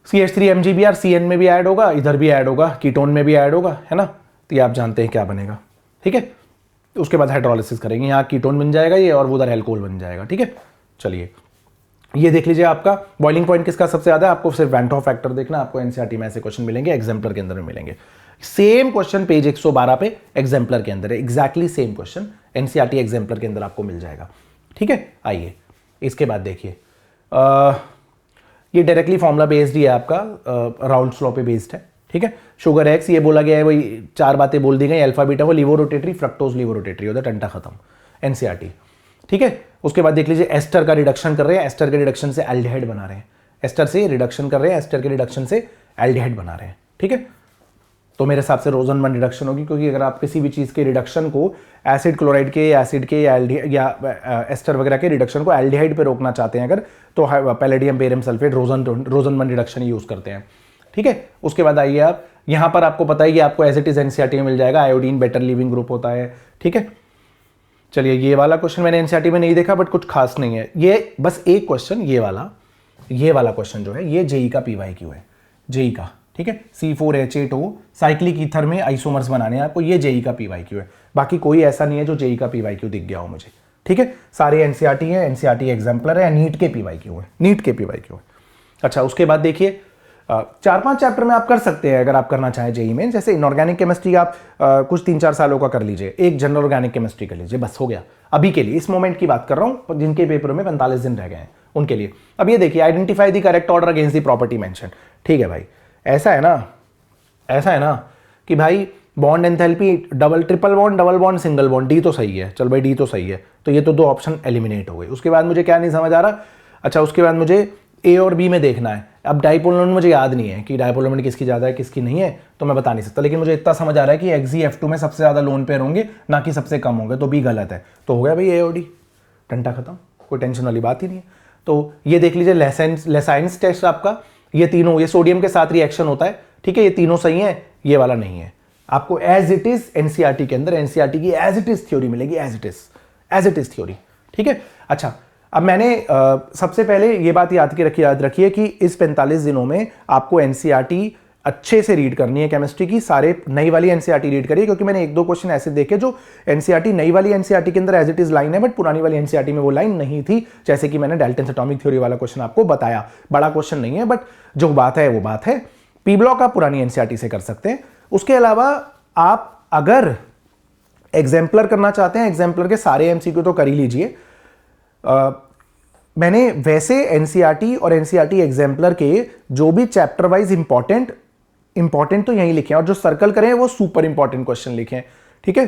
Speaker 1: CH3 CN में भी ऐड होगा, इधर भी ऐड होगा, कीटोन में भी ऐड होगा, है ना। तो ये आप जानते हैं क्या बनेगा, ठीक है। उसके बाद हाइड्रोलिसिस करेंगे, यहाँ कीटोन बन जाएगा ये, और उधर एल्कोहल बन जाएगा, ठीक है। चलिए, ये देख लीजिए, आपका बॉइलिंग पॉइंट किसका सबसे ज्यादा है। आपको सिर्फ वेंट ऑफ फैक्टर देखना, आपको एनसीईआरटी में ऐसे क्वेश्चन मिलेंगे, एग्जाम्पलर के अंदर में मिलेंगे। सेम क्वेश्चन पेज 112 पे एग्जाम्पलर के अंदर है, exactly same question NCERT exemplar के अंदर आपको मिल जाएगा, ठीक है। आइए, इसके बाद देखिए, ये डायरेक्टली फॉर्मुला बेस्ड ही है आपका, राउल्ट्स लॉ पे बेस्ड है, ठीक है। शुगर एक्स, ये बोला गया है, वही 4 बातें बोल दी गई। अल्फा बीटा वो levorotatory, fructose levorotatory, होता टंटा खत्म, एनसीईआरटी, ठीक है। उसके बाद देख लीजिए, एस्टर का रिडक्शन कर रहे हैं, एस्टर के रिडक्शन से एल्डिहाइड बना रहे हैं, एस्टर से रिडक्शन कर रहे हैं, एस्टर के रिडक्शन से एल्डिहाइड बना रहे हैं, ठीक है। तो मेरे हिसाब से रोजनमन रिडक्शन होगी, क्योंकि अगर आप किसी भी चीज के रिडक्शन को एसिड क्लोराइड के, एसिड के या एस्टर वगैरह के रिडक्शन को एल्डिहाइड पे रोकना चाहते हैं अगर, तो palladium barium sulphate Rosenmund reduction use करते हैं, ठीक है। उसके बाद आइए आप, यहां पर आपको पता है कि आपको एज इट इज एनसीईआरटी में मिल जाएगा, आयोडीन बेटर लिविंग ग्रुप होता है, ठीक है। चलिए, ये वाला क्वेश्चन मैंने एनसीईआरटी में नहीं देखा, बट कुछ खास नहीं है ये, बस एक क्वेश्चन ये वाला क्वेश्चन जो है, ये जेई का पीवाईक्यू है, जेई का, ठीक है। C4H8O साइक्लिक ईथर में आइसोमर्स बनाने हैं आपको, ये जेई का पीवाईक्यू है। बाकी कोई ऐसा नहीं है जो जेई का पीवाईक्यू दिख गया हो मुझे, ठीक है। सारे एनसीईआरटी है, एनसीईआरटी एग्जाम्पलर है, नीट के पीवाईक्यू है, नीट के पीवाईक्यू है। अच्छा, उसके बाद देखिए, 4-5 चैप्टर में आप कर सकते हैं अगर आप करना चाहें जेई में। जैसे इनऑर्गेनिक केमिस्ट्री आप कुछ 3-4 सालों का कर लीजिए, एक जनरल ऑर्गेनिक केमिस्ट्री कर लीजिए, बस हो गया अभी के लिए। इस मोमेंट की बात कर रहा हूं, जिनके पेपर में 45 दिन रह गए हैं उनके लिए। अब ये देखिए, identify the correct order against the property mention, ठीक है भाई। ऐसा है ना कि भाई bond enthalpy triple bond single bond, D तो सही है, चल भाई डी तो सही है, तो ये तो 2 ऑप्शन एलिमिनेट हो गए। उसके बाद मुझे क्या नहीं समझ आ रहा, अच्छा उसके बाद मुझे ए और बी में देखना है। अब डाइपोल मोमेंट मुझे याद नहीं है कि डाइपोल मोमेंट किसकी ज्यादा है किसकी नहीं है, तो मैं बता नहीं सकता, लेकिन मुझे इतना समझ आ रहा है कि XeF2 में सबसे ज्यादा लोन पेयर होंगे, ना कि सबसे कम होंगे, तो बी गलत है। तो हो गया भाई ए और डी, टंटा खत्म, कोई टेंशन वाली बात ही नहीं है। तो ये देख लीजिए, लेसाइंस टेस्ट आपका, ये तीनों, ये सोडियम के साथ रिएक्शन होता है, ठीक है, ये तीनों सही है, ये वाला नहीं है। आपको एज इट इज एनसीईआरटी के अंदर एनसीईआरटी की एज इट इज थ्योरी मिलेगी, एज इट इज थ्योरी, ठीक है। अच्छा, अब मैंने सबसे पहले ये बात याद रखिए कि इस 45 दिनों में आपको एनसीईआरटी अच्छे से रीड करनी है केमिस्ट्री की। सारे नई वाली एनसीईआरटी रीड करिए, क्योंकि मैंने एक दो क्वेश्चन ऐसे देखे जो एनसीईआरटी नई वाली एनसीईआरटी के अंदर एज इट इज लाइन है, बट पुरानी वाली एनसीईआरटी में वो लाइन नहीं थी। जैसे कि मैंने डाल्टन्स एटॉमिक थ्योरी वाला क्वेश्चन आपको बताया, बड़ा क्वेश्चन नहीं है, बट जो बात है वो बात है। पी ब्लॉक आप पुरानी एनसीईआरटी से कर सकते हैं। उसके अलावा आप अगर एग्जाम्पलर करना चाहते हैं, एग्जाम्पलर के सारे एमसीक्यू तो कर ही लीजिए। मैंने वैसे एनसीईआरटी और एनसीईआरटी एग्जाम्पलर के जो भी चैप्टर वाइज इंपॉर्टेंट तो यहीं लिखे हैं, और जो सर्कल करें वो सुपर इंपॉर्टेंट क्वेश्चन लिखे हैं। ठीक है,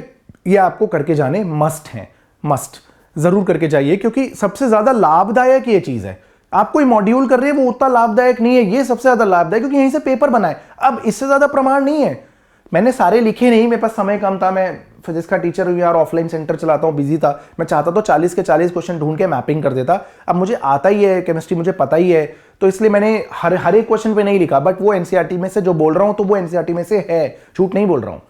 Speaker 1: ये आपको करके जाने मस्ट हैं, मस्ट जरूर करके जाइए, क्योंकि सबसे ज्यादा लाभदायक ये चीज है। आप कोई मॉड्यूल कर रहे हैं वो उतना लाभदायक नहीं है, ये सबसे ज्यादा लाभदायक, क्योंकि यहीं से पेपर बना है। अब इससे ज्यादा प्रमाण नहीं है। मैंने सारे लिखे नहीं, मेरे पास समय कम था, मैं फिजिक्स का टीचर हूँ यार, ऑफलाइन सेंटर चलाता हूँ, बिजी था। मैं चाहता तो 40 के 40 क्वेश्चन ढूंढ के मैपिंग कर देता। अब मुझे आता ही है केमिस्ट्री, मुझे पता ही है, तो इसलिए मैंने हर एक क्वेश्चन पे नहीं लिखा। बट वो एनसीईआरटी में से जो बोल रहा हूँ तो वो एनसीईआरटी में से है, झूठ नहीं बोल रहा हूँ।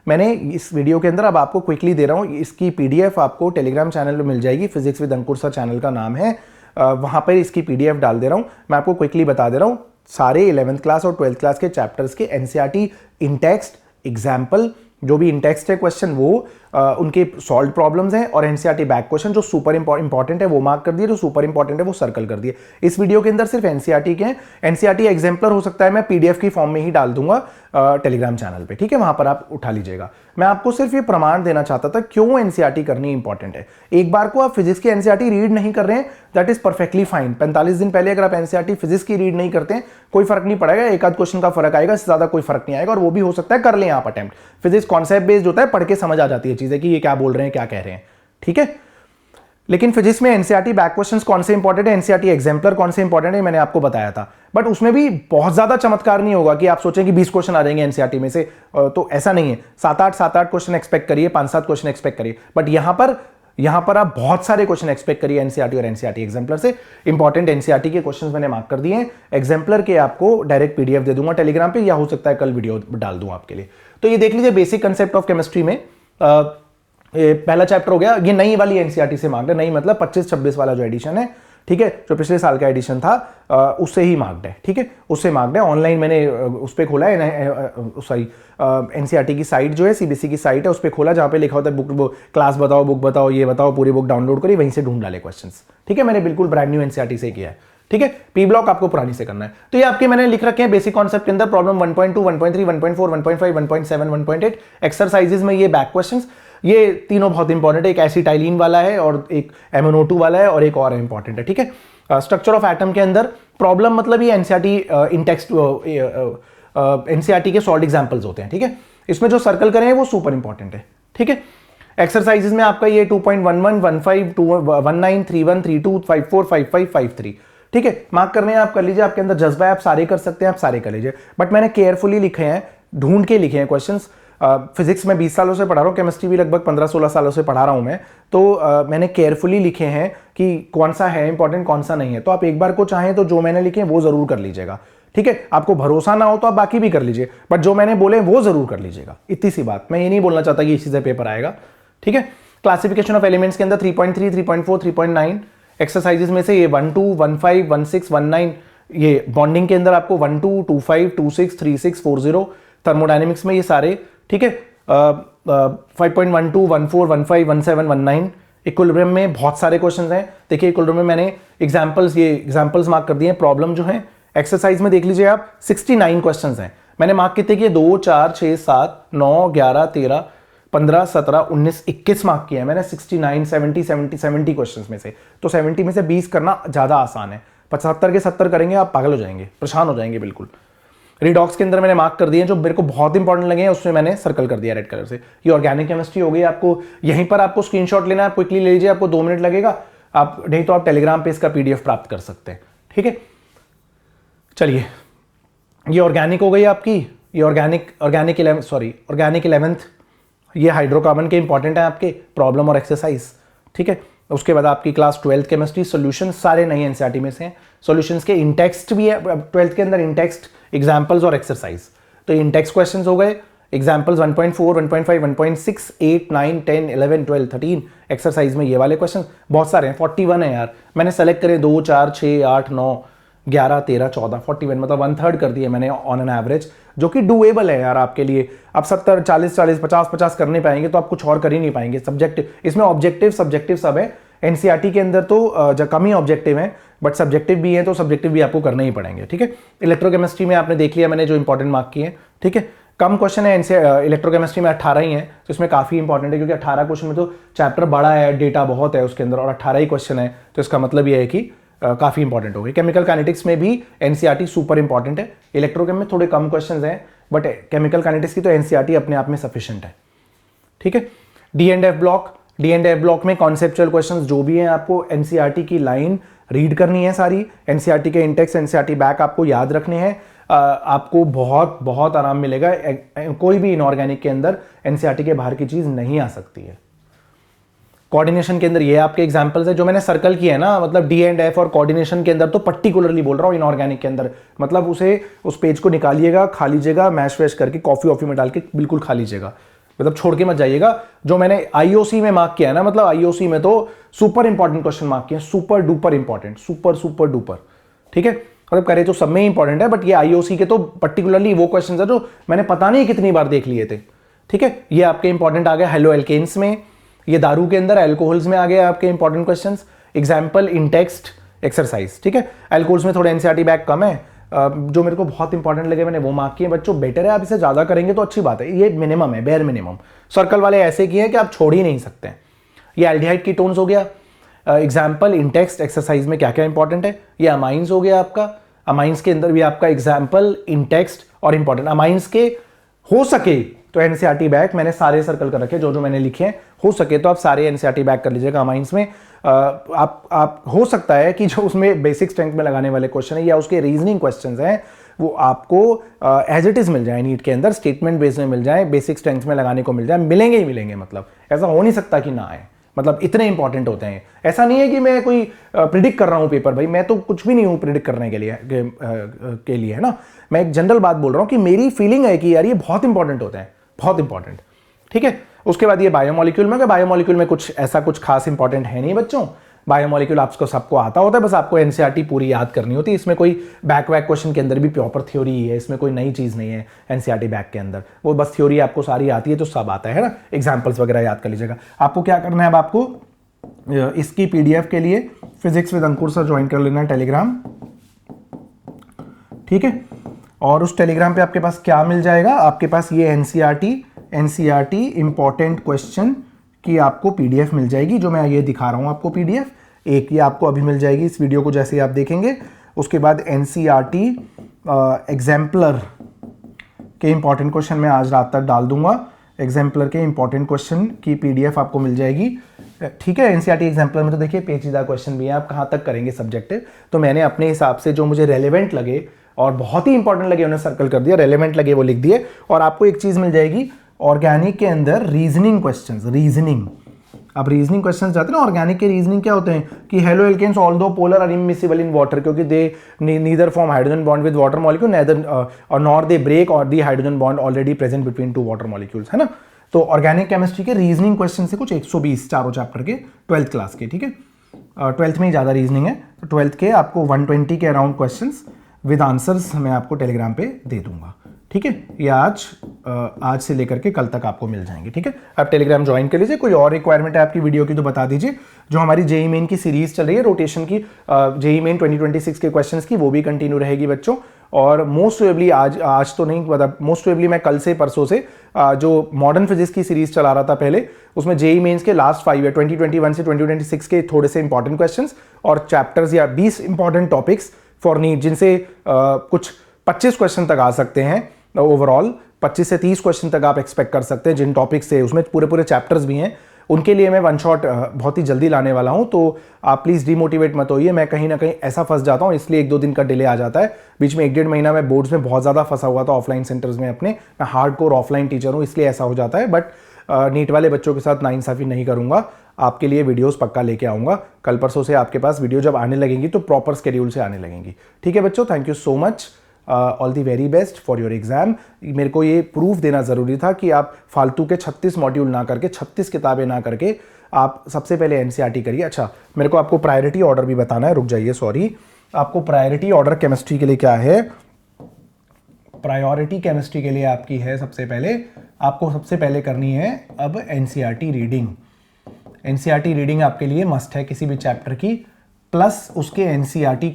Speaker 1: मैंने इस वीडियो के अंदर अब आपको क्विकली दे रहा हूँ, इसकी पीडीएफ आपको टेलीग्राम चैनल पे मिल जाएगी, physics with Ankur sir channel का नाम है। वहां पर इसकी पीडीएफ डाल दे रहा हूँ। मैं आपको क्विकली बता दे रहा हूँ सारे 11th क्लास और 12th क्लास के चैप्टर्स के एनसीईआरटी इंटेक्स्ट एग्जाम्पल, जो भी इंटेक्स्ट है क्वेश्चन वो उनके सॉल्व प्रॉब्लम्स हैं, और एनसीईआरटी बैक क्वेश्चन जो सुपर इंपॉर्टेंट है वो मार्क कर दिए, जो सुपर इंपॉर्टेंट है वो सर्कल कर दिए। इस वीडियो के अंदर सिर्फ एनसीईआरटी के हैं। एनसीईआरटी एग्जाम्पलर हो सकता है मैं पीडीएफ की फॉर्म में ही डाल दूंगा टेलीग्राम चैनल पे, ठीक है, वहां पर आप उठा लीजिएगा। मैं आपको सिर्फ ये प्रमाण देना चाहता था क्यों एनसीईआरटी करनी इंपॉर्टेंट है। एक बार को आप फिजिक्स की एनसीईआरटी रीड नहीं कर रहे हैं, दैट इज परफेक्टली फाइन। 45 दिन पहले अगर आप एनसीईआरटी फिजिक्स की रीड नहीं करते हैं, कोई फर्क नहीं पड़ेगा, एक आध क्वेश्चन का फर्क आएगा, इससे ज्यादा कोई फर्क नहीं आएगा, और वो भी हो सकता है कर लें आप अटेम्प्ट। फिजिक्स कॉन्सेप्ट बेस्ड होता है, पढ़ के समझ आ जाती है चीजें कि ये क्या बोल रहे हैं, क्या कह रहे हैं, ठीक है। लेकिन फिजिक्स में एनसीईआरटी बैक क्वेश्चंस कौन से इंपॉर्टेंट है, एनसीईआरटी एग्जाम्पलर कौन से इंपॉर्टेंट है, मैंने आपको बताया था। बट उसमें भी बहुत ज्यादा चमत्कार नहीं होगा कि आप सोचें कि 20 क्वेश्चन आ जाएंगे एनसीईआरटी में से, तो ऐसा नहीं है। 7-8 क्वेश्चन एक्सपेक्ट करिए, 5-7 क्वेश्चन एक्सपेक्ट करिए। बट यहां पर आप बहुत सारे क्वेश्चन एक्सपेक्ट करिए एनसीईआरटी और एनसीईआरटी एग्जाम्पलर से। इंपॉर्टेंट एनसीईआरटी के क्वेश्चंस मैंने मार्क कर दिए हैं। एग्जाम्पलर के आपको डायरेक्ट पीडीएफ दे दूंगा टेलीग्राम पे, या हो सकता है कल वीडियो डाल दूं आपके लिए। तो ये देख लीजिए बेसिक कंसेप्ट ऑफ केमिस्ट्री में पहला चैप्टर हो गया। ये नई वाली एनसीईआरटी से मार्क्ड है, नई मतलब 25-26 वाला जो एडिशन है, ठीक है, जो पिछले साल का एडिशन था उससे ही मार्क्ड है, ठीक है, उससे मार्क्ड है। ऑनलाइन मैंने उस पर खोला है, सॉरी एनसीईआरटी की साइट जो है, सीबीएसई की साइट है, उस पर खोला, जहाँ पे लिखा होता है बुक क्लास बताओ, बुक बताओ, ये बताओ, पूरी बुक डाउनलोड करिए, वहीं से ढूंढ डाले क्वेश्चंस, ठीक है। मैंने बिल्कुल ब्रांड न्यू एनसीईआरटी से किया है, ठीक है। पी ब्लॉक आपको पुरानी से करना है। तो ये आपके मैंने लिख रखे हैं बेसिक कॉन्सेप्ट के अंदर, प्रॉब्लम 1.2, 1.3, 1.4, 1.5, 1.7, 1.8। एक्सरसाइजेज में ये बैक क्वेश्चंस, ये तीनों बहुत इंपॉर्टेंट है। एक एसिटाइलिन वाला है, और एक MnO2 वाला है, और एक और इंपॉर्टेंट है, ठीक है। स्ट्रक्चर ऑफ एटम के अंदर प्रॉब्लम मतलब ये एनसीईआरटी इंटेक्स्ट एनसीईआरटी के सॉल्व एग्जांपल्स होते हैं, ठीक है। इसमें जो सर्कल करें वो सुपर इंपॉर्टेंट है, ठीक है। एक्सरसाइजेज में आपका ये 2.11, 15, 19, 31, 32, 54, 55, 53, ठीक है, मार्क करने हैं, आप कर लीजिए। आपके अंदर जज्बा है, आप सारे कर सकते हैं, आप सारे कर लीजिए। बट मैंने केयरफुली लिखे हैं, ढूंढ के लिखे हैं क्वेश्चंस। फिजिक्स में 20 सालों से पढ़ा रहा हूँ, केमिस्ट्री भी लगभग 15-16 सालों से पढ़ा रहा हूँ मैं, तो मैंने केयरफुली लिखे हैं कि कौन सा है इंपॉर्टेंट, कौन सा नहीं है। तो आप एक बार को चाहें तो जो मैंने लिखे हैं वो जरूर कर लीजिएगा, ठीक है। आपको भरोसा ना हो तो आप बाकी भी कर लीजिए, बट जो मैंने बोले वो जरूर कर लीजिएगा। इतनी सी बात, मैं ये नहीं बोलना चाहता कि इसी से पेपर आएगा, ठीक है। क्लासिफिकेशन ऑफ एलिमेंट्स के अंदर 3.3, 3.4, 3.9 एक्सरसाइजेस में से ये 12, 15, 16, 19, ये बॉन्डिंग के अंदर आपको 12, 25, 26, 36, 40, थर्मोडायनेमिक्स में ये सारे, ठीक है। 5.12, 14, 15, 17, 19 इक्विलिब्रियम में बहुत सारे क्वेश्चंस हैं। देखिए इक्विलिब्रियम में मैंने एग्जांपल्स मार्क कर दिए हैं। प्रॉब्लम जो है एक्सरसाइज में देख लीजिए आप, 69 क्वेश्चंस हैं। मैंने मार्क कितने किए, 2, 4, 6, 7, 9, 11, 13, 15, 17, 19, 21 मार्क किया है मैंने 69, 70 क्वेश्चंस में से। तो 70 में से 20 करना ज्यादा आसान है। 75 के 70 करेंगे आप पागल हो जाएंगे, परेशान हो जाएंगे बिल्कुल। रिडॉक्स के अंदर मैंने मार्क कर दिए जो मेरे को बहुत इंपॉर्टेंट लगे हैं, उसमें मैंने सर्कल कर दिया रेड कलर से। ये ऑर्गेनिक केमिस्ट्री हो गई। आपको यहीं पर आपको स्क्रीनशॉट लेना है, आप क्विकली ले लीजिए, आपको 2 मिनट लगेगा। आप नहीं तो आप टेलीग्राम पे इसका पीडीएफ प्राप्त कर सकते हैं, ठीक है। चलिए, ये ऑर्गेनिक हो गई आपकी, ये ऑर्गेनिक 11th, ये हाइड्रोकार्बन के इंपॉर्टेंट है आपके प्रॉब्लम और एक्सरसाइज, ठीक है। उसके बाद आपकी क्लास 12th केमिस्ट्री, सॉल्यूशन सारे नए एनसीईआरटी में से हैं। सॉल्यूशंस के इंटेक्स्ट भी है 12th के अंदर, इंटेक्स्ट एग्जांपल्स और एक्सरसाइज। तो इंटेक्स्ट क्वेश्चंस हो गए, एग्जाम्पल्स 1.4, 1.5, 1.6, 8, 9, 10, 11, 12, 13 एक्सरसाइज में ये वाले क्वेश्चन बहुत सारे हैं, 41 है यार। मैंने सेलेक्ट करे 2, 4, 6, 8, 9, 11, 13, 14, 41, मतलब 1/3 कर दिए मैंने ऑन एन एवरेज, जो कि डूएबल है यार आपके लिए। अब 70, 40, 40, 50, 50 कर नहीं पाएंगे तो आप कुछ और कर ही नहीं पाएंगे। सब्जेक्टिव, इसमें ऑब्जेक्टिव सब्जेक्टिव सब है। एनसीईआरटी के अंदर तो कम ही ऑब्जेक्टिव है, बट सब्जेक्टिव भी है, तो सब्जेक्टिव भी आपको करने ही पड़ेंगे, ठीक है। इलेक्ट्रोकेमिस्ट्री में आपने देख लिया मैंने जो इंपॉर्टेंट मार्क किए, ठीक है। कम क्वेश्चन है इलेक्ट्रोकेमिस्ट्री में 18 ही है, तो इसमें काफी इंपॉर्टेंट है, क्योंकि 18 क्वेश्चन में तो चैप्टर बड़ा है, डेटा बहुत है उसके अंदर, और 18 ही क्वेश्चन है, तो इसका मतलब यह है कि काफी इंपॉर्टेंट हो गई। केमिकल काइनेटिक्स में भी एनसीईआरटी सुपर इंपॉर्टेंट है। इलेक्ट्रोकेम में थोड़े कम क्वेश्चन हैं, बट केमिकल काइनेटिक्स की तो एनसीईआरटी अपने आप में सफिशिएंट है, ठीक है। डी एंड एफ ब्लॉक में कॉन्सेप्चुअल क्वेश्चंस जो भी हैं, आपको एनसीईआरटी की लाइन रीड करनी है सारी, एनसीईआरटी के इंटेक्स, एनसीईआरटी बैक आपको याद रखने हैं। आपको बहुत बहुत आराम मिलेगा। कोई भी इनऑर्गेनिक के अंदर एनसीईआरटी के बाहर की चीज नहीं आ सकती है। कोऑर्डिनेशन के अंदर ये आपके एग्जांपल्स है जो मैंने सर्कल किया है ना, मतलब डी एंड एफ और कोऑर्डिनेशन के अंदर तो पर्टिकुलरली बोल रहा हूँ। इनऑर्गेनिक के अंदर मतलब उस पेज को निकालिएगा, खा लीजिएगा, मैश वैश करके कॉफी वॉफी में डाल के बिल्कुल खा लीजिएगा, मतलब छोड़ के मत जाइएगा। जो मैंने आईओसी में मार्क किया है ना, मतलब आईओसी में तो सुपर इंपॉर्टेंट क्वेश्चन मार्क किए, super duper important, super duper, ठीक है। मतलब करे तो सब में इंपॉर्टेंट है, बट ये आईओसी के तो पर्टिकुलरली वो क्वेश्चन है जो मैंने पता नहीं कितनी बार देख लिए थे, ठीक है। ये आपके इंपॉर्टेंट आ गए हेलो एल्केन्स में, ये दारू के अंदर एल्कोहल्स में आ गए आपके important questions. Example in text exercise, ठीक है। एल्कोहल्स में थोड़े एनसीईआरटी बैक कम है, जो मेरे को बहुत इंपॉर्टेंट लगे मैंने वो मार्क किए। बच्चों बेटर है आप इसे ज्यादा करेंगे तो अच्छी बात है, ये मिनिमम है, बेयर मिनिमम। सर्कल वाले ऐसे किए हैं कि आप छोड़ ही नहीं सकते। ये एल्डिहाइड कीटोन्स हो गया। एग्जाम्पल इन टेक्स्ट एक्सरसाइज में क्या क्या इंपॉर्टेंट है, ये अमाइंस हो गया आपका। अमाइंस के अंदर भी आपका एग्जाम्पल इन टेक्स्ट और इंपॉर्टेंट अमाइंस के हो सके तो एनसीईआरटी बैक मैंने सारे सर्कल कर रखे, जो मैंने लिखे हैं। हो सके तो आप सारे एनसीईआरटी बैक कर लीजिएगा अमाइंस में। आप हो सकता है कि जो उसमें बेसिक स्ट्रेंथ में लगाने वाले क्वेश्चन है या उसके रीजनिंग क्वेश्चंस हैं वो आपको एज इट इज मिल जाए, नीट के अंदर स्टेटमेंट बेस में मिल जाए, बेसिक स्ट्रेंथ में लगाने को मिल जाए, मिलेंगे ही मिलेंगे। मतलब ऐसा हो नहीं सकता कि ना आए, मतलब इतने इंपॉर्टेंट होते हैं। ऐसा नहीं है कि मैं कोई प्रिडिक्ट कर रहा हूं पेपर, भाई मैं तो कुछ भी नहीं हूं प्रिडिक्ट करने के लिए है ना। मैं एक जनरल बात बोल रहा हूं कि मेरी फीलिंग है कि यार ये बहुत इंपॉर्टेंट होते हैं, बहुत इंपॉर्टेंट, ठीक है। उसके बाद ये बायोमोलिक्यूल में, बायोमोलिक्यूल में कुछ खास इंपॉर्टेंट है नहीं बच्चों। बायोमोलिक्यूल आपको सबको आता होता है, बस आपको एनसीईआरटी पूरी याद करनी होती है। इसमें कोई बैक वैक क्वेश्चन के अंदर भी प्रॉपर थ्योरी ही है, इसमें कोई नई चीज नहीं है। एनसीईआरटी बैक के अंदर वो बस थ्योरी आपको सारी आती है, तो सब आता है ना। एग्जाम्पल्स वगैरह याद कर लीजिएगा। आपको क्या करना है, अब आपको इसकी पीडीएफ के लिए physics with Ankur sir join कर लेना है टेलीग्राम, ठीक है। और उस टेलीग्राम पे आपके पास क्या मिल जाएगा, आपके पास ये एनसीईआरटी इंपॉर्टेंट क्वेश्चन की आपको पीडीएफ मिल जाएगी, जो मैं ये दिखा रहा हूं आपको पीडीएफ। एक ये आपको अभी मिल जाएगी इस वीडियो को जैसे ही आप देखेंगे। उसके बाद एनसीईआरटी एग्जाम्पलर के इंपॉर्टेंट क्वेश्चन मैं आज रात तक डाल दूंगा। एग्जाम्पलर के इंपॉर्टेंट क्वेश्चन की पीडीएफ आपको मिल जाएगी, ठीक है। एनसीईआरटी एग्जाम्पलर में तो देखिए पेचीदा क्वेश्चन भी है, आप कहाँ तक करेंगे सब्जेक्टिव। तो मैंने अपने हिसाब से जो मुझे रेलेवेंट लगे और बहुत ही इंपॉर्टेंट लगे उन्हें सर्कल कर दिया, रेलेवेंट लगे वो लिख दिए। और आपको एक चीज मिल जाएगी ऑर्गेनिक के अंदर, रीजनिंग क्वेश्चंस। रीजनिंग, अब रीजनिंग क्वेश्चंस जाते हैं ना ऑर्गेनिक के, रीजनिंग क्या होते हैं कि haloalkanes although polar are immiscible in water, क्योंकि they neither form hydrogen bond with water molecule neither और नॉर दे ब्रेक और the hydrogen bond already present between two water molecules, है ना। तो ऑर्गेनिक केमिस्ट्री के रीजनिंग क्वेश्चन से कुछ 120 चारों चैप्टर के 12th क्लास के, ठीक है। 12th में ही ज़्यादा रीजनिंग है, तो 12th के आपको 120 के अराउंड क्वेश्चंस विद आंसर्स मैं आपको टेलीग्राम पे दे दूंगा, ठीक है। ये आज से लेकर के कल तक आपको मिल जाएंगे, ठीक है। आप टेलीग्राम ज्वाइन कर लीजिए। कोई और रिक्वायरमेंट है आपकी वीडियो की तो बता दीजिए। जो हमारी जेईई मेन की सीरीज चल रही है रोटेशन की, जेईई मेन 2026 के क्वेश्चंस की, वो भी कंटिन्यू रहेगी बच्चों। और मोस्ट प्रोबेबली आज तो नहीं, मतलब मोस्ट प्रोबेबली मैं कल से परसों से जो मॉडर्न फिजिक्स की सीरीज चला रहा था पहले, उसमें जेईई मेंस के लास्ट 5 ईयर 2021 से 2026 के थोड़े से इंपॉर्टेंट क्वेश्चंस और चैप्टर्स या 20 इंपॉर्टेंट टॉपिक्स फॉर नीट, जिनसे कुछ 25 क्वेश्चन तक आ सकते हैं ओवरऑल। 25 से 30 क्वेश्चन तक आप एक्सपेक्ट कर सकते हैं जिन टॉपिक से, उसमें पूरे चैप्टर्स भी हैं। उनके लिए मैं वन शॉट बहुत ही जल्दी लाने वाला हूं, तो आप प्लीज़ डिमोटिवेट मत होइए। मैं कहीं ना कहीं ऐसा फंस जाता हूं, इसलिए 1-2 दिन का डिले आ जाता है। बीच में 1-1.5 महीना मैं बोर्ड्स में बहुत ज़्यादा फंसा हुआ था ऑफलाइन सेंटर्स में अपने। मैं हार्डकोर ऑफलाइन टीचर हूँ, इसलिए ऐसा हो जाता है। बट नीट वाले बच्चों के साथ नाइंसाफ़ी नहीं करूँगा, आपके लिए वीडियोस पक्का लेके आऊँगा। कल परसों से आपके पास वीडियो जब आने लगेंगी तो प्रॉपर स्केड्यूल से आने लगेंगी, ठीक है बच्चों। Thank you so much. All the very best for your exam. मेरे को ये प्रूफ देना ज़रूरी था कि आप फालतू के 36 मॉड्यूल ना करके, 36 किताबें ना करके आप सबसे पहले एनसीईआरटी करिए। अच्छा, मेरे को आपको प्रायोरिटी ऑर्डर भी बताना है, रुक जाइए, सॉरी। आपको प्रायोरिटी ऑर्डर केमिस्ट्री के लिए क्या है? प्रायोरिटी केमिस्ट्री के लिए आपकी है, सबसे पहले आपको सबसे पहले करनी है अब एनसीईआरटी रीडिंग। एनसीईआरटी रीडिंग आपके लिए मस्ट है किसी भी चैप्टर की, प्लस उसके एनसीईआरटी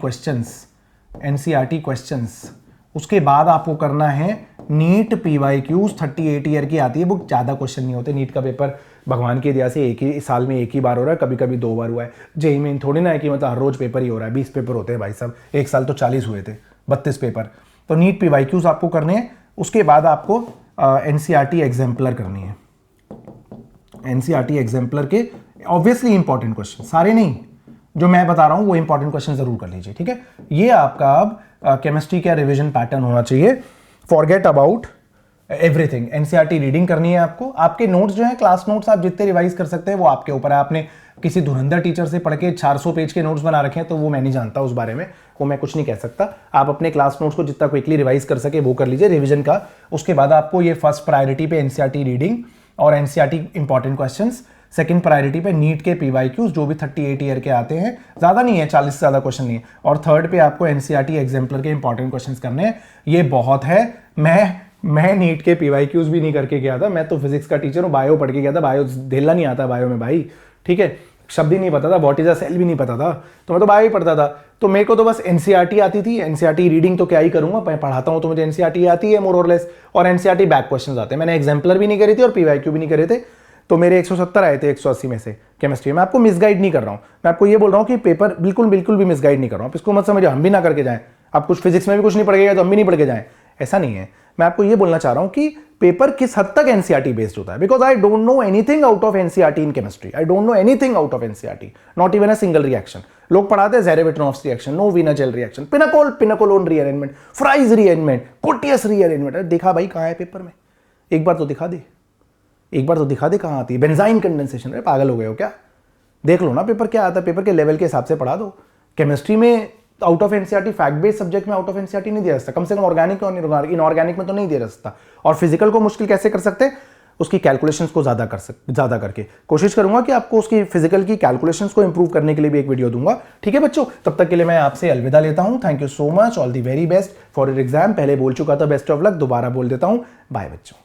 Speaker 1: क्वेश्चंस। उसके बाद आपको करना है नीट पीवाईक्यूज। 38 ईयर की आती है बुक, ज़्यादा क्वेश्चन नहीं होते। नीट का पेपर भगवान की दया से एक ही साल में एक ही बार हो रहा है, कभी कभी 2 बार हुआ है। जेईई मेन थोड़ी ना है कि मतलब हर रोज पेपर ही हो रहा है। 20 पेपर होते हैं भाई साहब, एक साल तो 40 हुए थे, 32 पेपर। तो नीट पीवाईक्यूज आपको करने हैं। उसके बाद आपको एनसीईआरटी एग्जाम्पलर करनी है। एनसीईआरटी एग्जाम्पलर के ऑब्वियसली इंपॉर्टेंट क्वेश्चन, सारे नहीं, जो मैं बता रहा हूं वो इंपॉर्टेंट क्वेश्चन जरूर कर लीजिए, ठीक है। ये आपका अब केमिस्ट्री का रिवीजन पैटर्न होना चाहिए। Forget about everything. NCERT reading करनी है आपको। आपके नोट्स जो है, क्लास नोट्स, आप जितने रिवाइज कर सकते हैं वो आपके ऊपर है। आपने किसी धुरंधर टीचर से पढ़ के 400 पेज के नोट्स बना रखे हैं तो वो मैं नहीं जानता उस बारे में, वो मैं कुछ नहीं कह सकता। आप अपने क्लास नोट्स को जितना क्विकली रिवाइज कर सके वो कर लीजिए रिवीजन का। उसके बाद आपको ये फर्स्ट प्रायोरिटी पे एनसीईआरटी रीडिंग और NCERT important questions, second priority पे नीट के पीवाईक्यूज जो भी 38 ईयर के आते हैं, ज़्यादा नहीं है, 40 से ज़्यादा क्वेश्चन नहीं है, और थर्ड पे आपको एनसीईआरटी एग्जाम्पलर के इंपॉर्टेंट क्वेश्चंस करने हैं। ये बहुत है। मैं नीट के पीवाईक्यूज भी नहीं करके गया था, मैं तो फिजिक्स का टीचर हूँ, बायो पढ़ के गया था। बायो ढेला नहीं आता बायो में भाई, ठीक है। शब्द ही नहीं पता था, व्हाट इज अ सेल भी नहीं पता था, तो मैं तो बायो ही पढ़ता था। तो मेरे को तो बस एनसीईआरटी आती थी। एनसीईआरटी रीडिंग तो क्या ही करूंगा, मैं पढ़ाता हूं तो मुझे एनसीईआरटी आती है मोर और लेस, और एनसीईआरटी बैक क्वेश्चंस आते हैं। मैंने एग्जाम्पलर भी नहीं करी थी और पीवाईक्यू भी नहीं करे थे, तो मेरे 170 आए थे 180 में से केमिस्ट्री में। मैं आपको मिसगाइड नहीं कर रहा हूं, मैं आपको ये बोल रहा हूं कि पेपर बिल्कुल भी मिसगाइड नहीं कर रहा हूं। आप इसको मत समझो हम भी ना करके जाएं, आप कुछ फिजिक्स में भी कुछ नहीं पढ़ गए तो हम भी नहीं पढ़ के जाएं, ऐसा नहीं है। मैं आपको ये बोलना चाह रहा हूं कि पेपर किस हद तक एनसीईआरटी बेस्ड होता है, because I don't know anything out of NCERT in chemistry. I don't know anything out of NCERT, not even a single reaction. लोग पढ़ाते हैं Zerewitinoff's reaction, Knoevenagel reaction, pinacolone rearrangement, Fries rearrangement, Curtius rearrangement. देखा भाई कहाँ है पेपर में, एक बार तो दिखा दे, एक बार तो दिखा दे कहाँ आती है। बेंजाइन कंडेंसेशन, अरे पागल हो गए हो क्या? देख लो ना पेपर क्या आता है, पेपर के लेवल के हिसाब से पढ़ा दो। केमिस्ट्री में out of NCERT, fact based subject में आउट ऑफ एनसीईआरटी नहीं दिया सकता, कम से कम ऑर्गेनिक और इनऑर्गेनिक में तो नहीं दिया सकता। और फिजिकल को मुश्किल कैसे कर सकते हैं, उसकी कैलकुलेशंस को ज़्यादा करके। कोशिश करूंगा कि आपको उसकी फिजिकल की कैलकुलेशंस को इंप्रूव करने के लिए भी एक वीडियो दूंगा, ठीक है बच्चों। तब तक के लिए मैं आपसे अलविदा लेता हूं। Thank you so much, all the very best for your exam. पहले बोल चुका था बेस्ट ऑफ लक, दोबारा बोल देता हूं, बाय बच्चों।